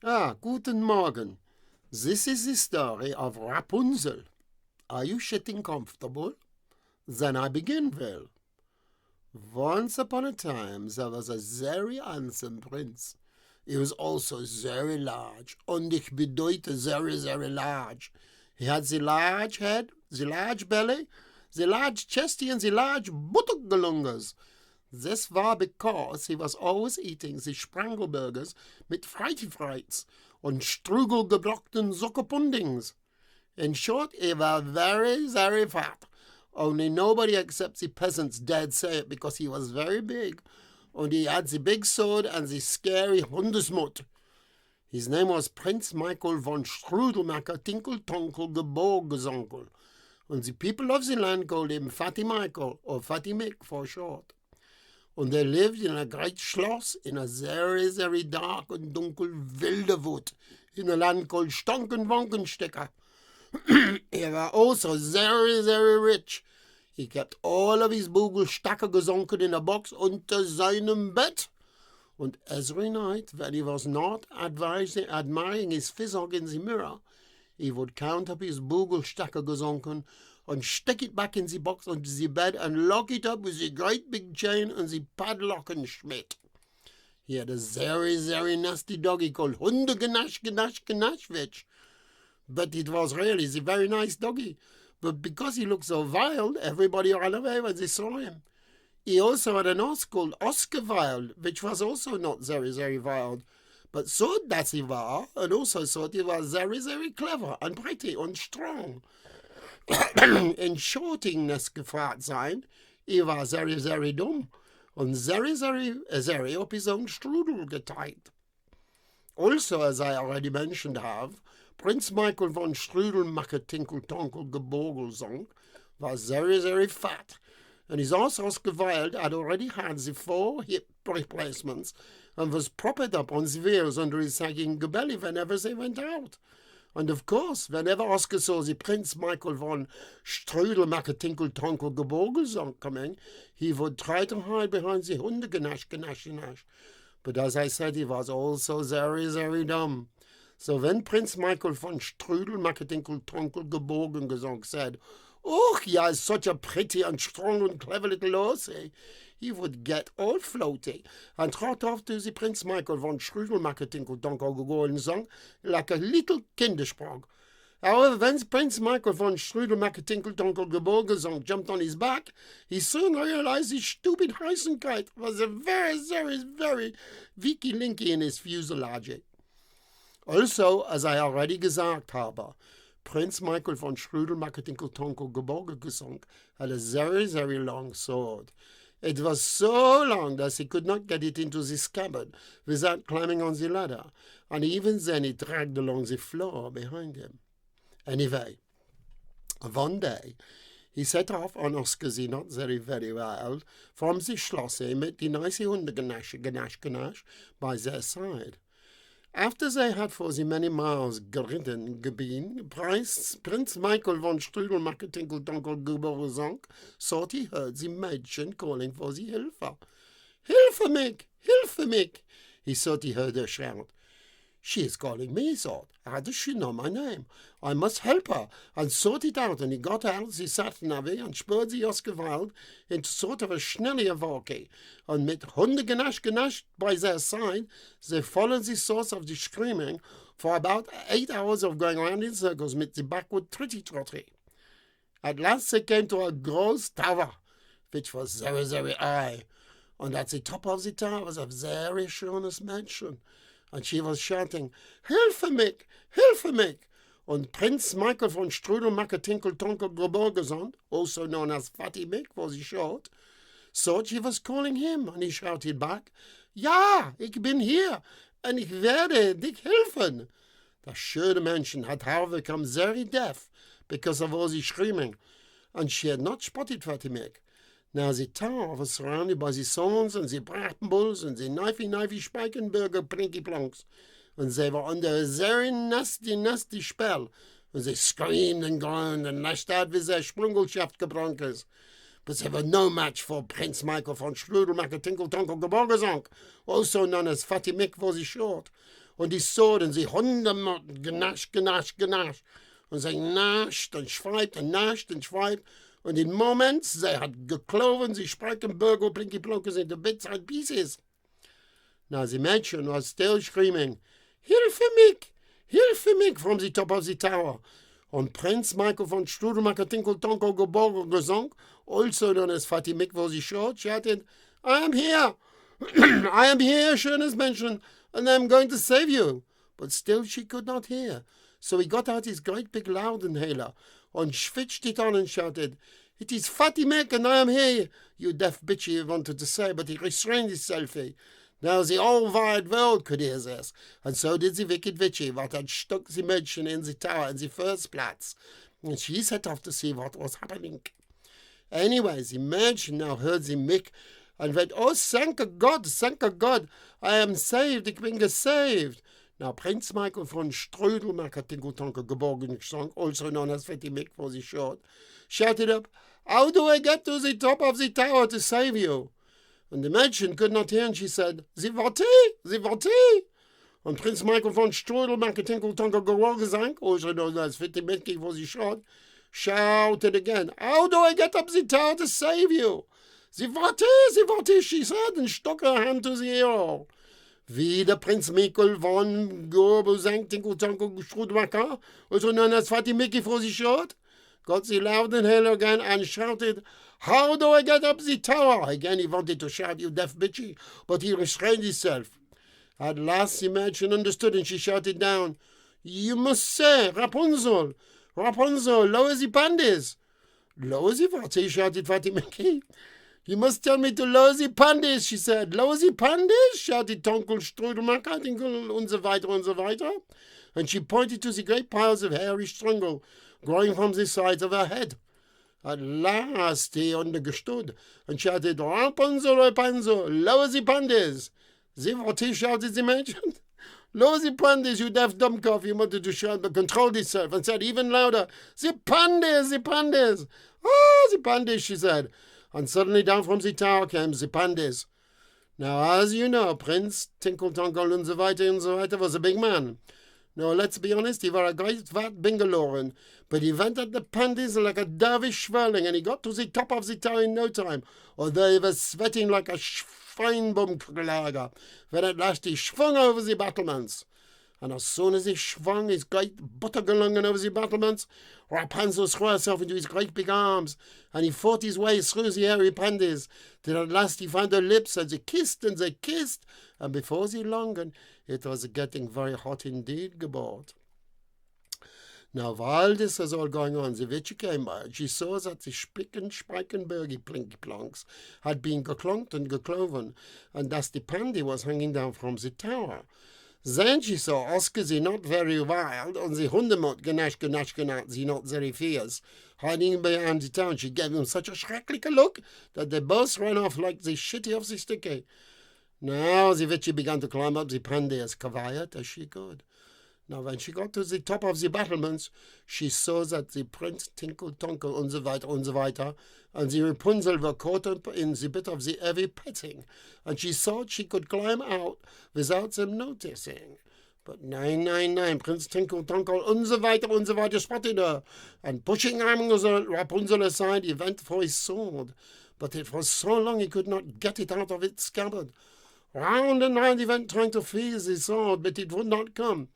Guten Morgen. This is the story of Rapunzel. Are you sitting comfortable? Then I begin well. Once upon a time there was a very handsome prince. He was also very large, und ich bedeute very, very large. He had the large head, the large belly, the large chesty, and the large buttock. This war because he was always eating the Sprangelburgers mit Freitiefreits und strugelgeblockten Zuckerpundings. In short, he was very, very fat. Only nobody except the peasants dared say it because he was very big, and he had the big sword and the scary Hundesmut. His name was Prince Michael von Strudelmacher Tinkeltonkel Geborgesonkel, and the people of the land called him Fatty Michael, or Fatty Mick for short. And they lived in a great schloss in a very, very dark and dunkel wilde wood in a land called Stonkenwonkenstecker. He was also very, very rich. He kept all of his Bugelstacke gesunken in a box unter seinem Bett. And every night, when he was not admiring his physique in the mirror, he would count up his Bugelstacke gesunken and stick it back in the box under the bed and lock it up with the great big chain and the padlock and schmidt. He had a very, very nasty doggy called Hundegenasch, but it was really the very nice doggy. But because he looked so wild, everybody ran away when they saw him. He also had an horse called Oscar Wild, which was also not very, very wild, but thought that he was, and also thought he was very, very clever and pretty and strong. In shortingness gefragt sein, he war very, very dumm und very, very up his own strudel geteilt. Also, as I already mentioned have, Prince Michael von Strudelmacher Tinkeltonkel Geborgelsong was very, very fat, and his horse Oscar Wilde had already had the 4 hip replacements and was propped up on the wheels under his sagging belly whenever they went out. And of course, whenever Oscar saw the Prince Michael von Strudelmacher Tinkeltonkel Geborgelsong coming, he would try to hide behind the Hundegenasch. But as I said, he was also very, very dumb. So when Prince Michael von Strudelmacher Tinkeltonkel Geborgelsong said, "Oh, he has such a pretty and strong and clever little horse," he would get all floaty and trot off to the Prince Michael von Strudelmacher Tinkeltonkel Geborgelsong like a little Kindersprung. However, when Prince Michael von Strudelmacher Tinkeltonkel Geborgelsong jumped on his back, he soon realized his stupid Heisenkeit was a very, very, very weaky-linky in his fuselage. Also, as I already gesagt habe, Prince Michael von Strudelmacher Tinkeltonkel Geborgelsong had a very, very long sword. It was so long that he could not get it into the scabbard without climbing on the ladder, and even then it dragged along the floor behind him. Anyway, one day he set off on Oscar the not very, very wild from the Schlosse mit die nice Hundegenasch by their side. After they had for the many miles geritten been, Prince Michael von Strudelmacher Tinkeltonkel Geborgelsong thought he heard the Mädchen calling for the Hilfe. "Hilfe mich!" He thought he heard her shout. "She is calling me," he thought. "How does she know my name? I must help her," and sort it out, and he got out the Sat-Navi and spurred the Oscar Wilde into sort of a schnellier walkie, and mit Hundegenasch by their side, they followed the source of the screaming for about 8 hours of going round in circles mit the backward tritty-trotty. At last they came to a gross tower, which was very, very high, and at the top of the tower was a very schönes Mädchen, and she was shouting, "Hilfe mich!" And Prince Michael von Strudelmacher Tinkeltonkel Geborgelsong, also known as Fatty Mick for the short, thought she was calling him, and he shouted back, "Ja, ich bin hier, and ich werde dich helfen." Das schöne Mädchen had however become very deaf because of all the screaming, and she had not spotted Fatty Mick. Now the tower was surrounded by the swans and the Bratenbulls and the knifey Speikenberger Plinky-Plonks, and they were under a very nasty spell, and they screamed and groaned and lashed out with their Sprungelschaftgebronkers. But they were no match for Prince Michael von Strudelmacher Tinkeltonkel Geborgelsong, also known as Fatty Mick for the short, und die sword und sie Hundemotten, genasch, genasch, genasch. Und sie nascht und schreibt und nascht und schreibt. Und in Moment, sie hat gekloven, sie sprechen Burger, Blinky Blonkers into bits and pieces. Now the Mädchen was still screaming, Hilfe mich, from the top of the tower. Und Prinz Michael von Strudelmacher Tinkeltonko Geborgen gesang, also known as Fatty Mick, wo sie shouted, I am here, I am here, schönes Mädchen, and I am going to save you. But still she could not hear. So he got out his great big loud inhaler and switched it on and shouted, It is Fatty Mick and I am here, you deaf bitch, he wanted to say, but he restrained himself. Now the whole wide world could hear this, and so did the wicked witchy, what had stuck the Mädchen in the tower in the first place, and she set off to see what was happening. Anyway, the Mädchen now heard the Mick, and went, Oh, thank God, I am saved, ich bin gesaved. Now Prince Michael von Strudelmacher Tinkeltonker Geborgen gesang, also known as Fatty Mick for the short, shouted up, How do I get to the top of the tower to save you? And the Mädchen could not hear, and she said, Sie warte. And Prince Michael von Strudelmacher Tinkeltonker Geborgen sang, also known as Fatty Mick for the short, shouted again, How do I get up the tower to save you? Sie warte, she said, and stuck her hand to the ear. Wieder Prinz Michael von Geborgen Tinkeltonker Strudelmacher, also known as Fatty Mickey for the short, got the loud inhaler again and shouted, How do I get up the tower? Again he wanted to shout, You deaf bitchy, but he restrained himself. At last the Mädchen understood, and she shouted down, You must say, Rapunzel, lower the panties. Lower the what? Shouted Fatty Mickey. You must tell me to lower the panties, she said. Lower the panties? Shouted Tonkel Strudelmacher, Tinkel, und so weiter. And she pointed to the great piles of hairy strangle growing from the sides of her head. At last he understood and shouted, Rapunzel, lower the panties. See what he shouted, the Mädchen? Lower the panties, you deaf dumbcock, he wanted to shout, but controlled himself and said even louder, The panties. Oh, the panties, she said. And suddenly down from the tower came the panties. Now, as you know, Prince Tinkeltonkel und so weiter was a big man. Now, let's be honest, he was a great fat bingaloren, but he went at the panties like a dervish swirling, and he got to the top of the tower in no time, although he was sweating like a Schweinbaumklager, when at last he swung over the battlements. And as soon as he swung his great buttergelungen over the battlements, Rapunzel threw herself into his great big arms, and he fought his way through the hairy panties, till at last he found her lips, and they kissed, and before the long, and it was getting very hot indeed, Geburt. Now, while this was all going on, the witch came by, and she saw that the Spickenbergy Plinky Plonks had been geklonked and gekloven, and that the pandy was hanging down from the tower. Then she saw Oscar, sie not very wild, and the Hundemot genasch, sie not very fierce, hiding behind the town. She gave them such a schreckliche look that they both ran off like the shitty of the sticky. Now the witchy began to climb up the pandy as quiet as she could. Now when she got to the top of the battlements, she saw that the Prince Tinkeltonkel und so weiter, and the Rapunzel were caught up in the bit of the heavy petting, and she thought she could climb out without them noticing. But nein, Prince Tinkeltonkel und so weiter spotted her, and pushing Rapunzel aside, he went for his sword. But it was so long he could not get it out of its scabbard. Round and round he went trying to freeze his sword, but it would not come.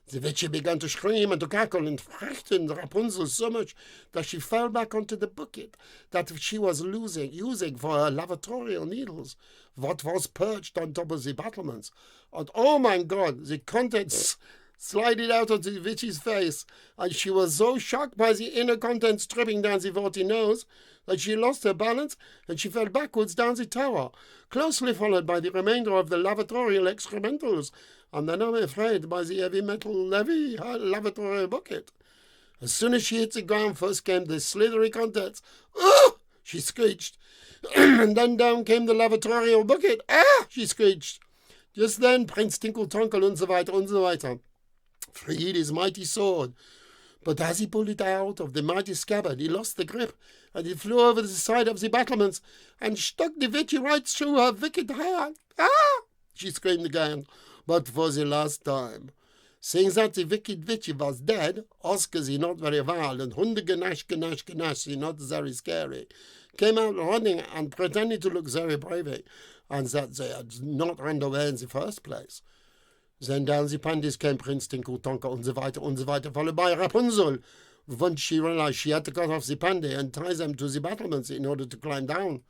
The witch began to scream and to cackle and frighten Rapunzel so much that she fell back onto the bucket that she was using for her lavatorial needles, what was perched on top of the battlements. And oh my God, the contents slided out of the witch's face, and she was so shocked by the inner contents dripping down the warty nose that she lost her balance and she fell backwards down the tower, closely followed by the remainder of the lavatorial excrementals, and then I'm afraid by the heavy lavatory bucket. As soon as she hit the ground, first came the slithery contents. Oh! She screeched. And then down came the lavatorial bucket. Ah! She screeched. Just then Prince Tinkeltonkel und so weiter freed his mighty sword. But as he pulled it out of the mighty scabbard, he lost the grip, and it flew over the side of the battlements, and stuck the witchy right through her wicked heart. Ah! She screamed again. but for the last time. Seeing that the wicked witch was dead, Oscar, the not very wild, and Hunde genash, the not very scary, came out running and pretending to look very brave, and that they had not run away in the first place. Then down the pandies came Prince Tinkeltonker und so weiter, followed by Rapunzel. Once she realized she had to cut off the pandy and tie them to the battlements in order to climb down.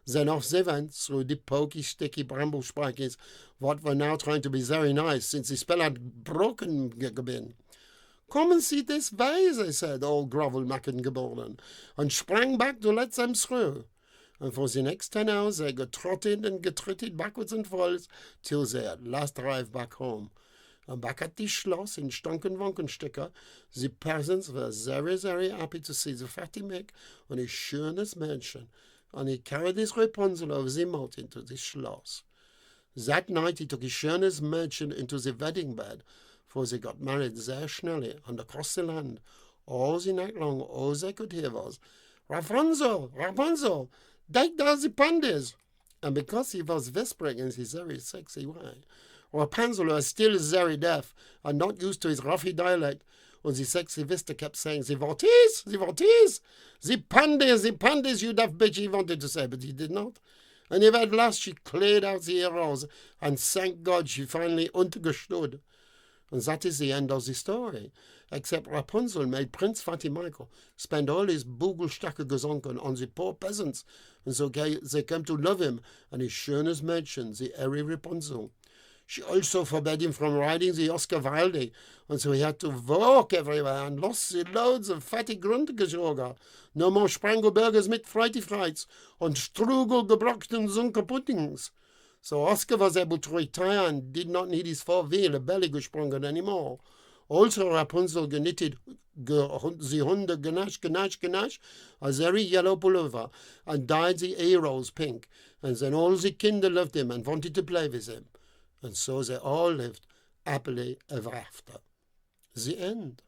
Then off they went through the pokey, sticky bramble spikes, what were now trying to be very nice, since the spell had broken been. Come and see this way, they said, all grovelmacken geboren, and sprang back to let them through. And for the next 10 hours they getrotted and getritted backwards and forwards, till they at last arrived back home. And back at the Schloss in Stonkenwonkenstecker, the peasants were very, very happy to see the fatty Mick on his schönes Mädchen, and he carried his Rapunzel over the moat into the Schloss. That night he took his schönes Mädchen into the wedding bed, for they got married sehr schnell and across the land. All the night long, all they could hear was, Rapunzel, Rapunzel, take down the pandies. And because he was whispering in his very sexy way, Rapunzel was still very deaf and not used to his roughy dialect, and the sexy Vista kept saying, the what is, the pandies, you deaf bitch, he wanted to say, but he did not. And if at last she cleared out the arrows, and thank God she finally untergestood. And that is the end of the story, except Rapunzel made Prince Fatty Michael spend all his Bugelstacke gesunken on the poor peasants, and so they came to love him and his schönes Mädchen, the airy Rapunzel. She also forbade him from riding the Oscar Wilde, and so he had to walk everywhere and lost the loads of fatty Grundgeschorger. No more Sprangelburgers mit Freitiefreits und Strugelgebrockten Sunkerpuddings. So Oscar was able to retire and did not need his four-wheel belly gesprungen anymore. Also Rapunzel genitted the Hunde genash, a very yellow pullover, and dyed the arrows pink, and then all the kinder loved him and wanted to play with him. And so they all lived happily ever after. The end.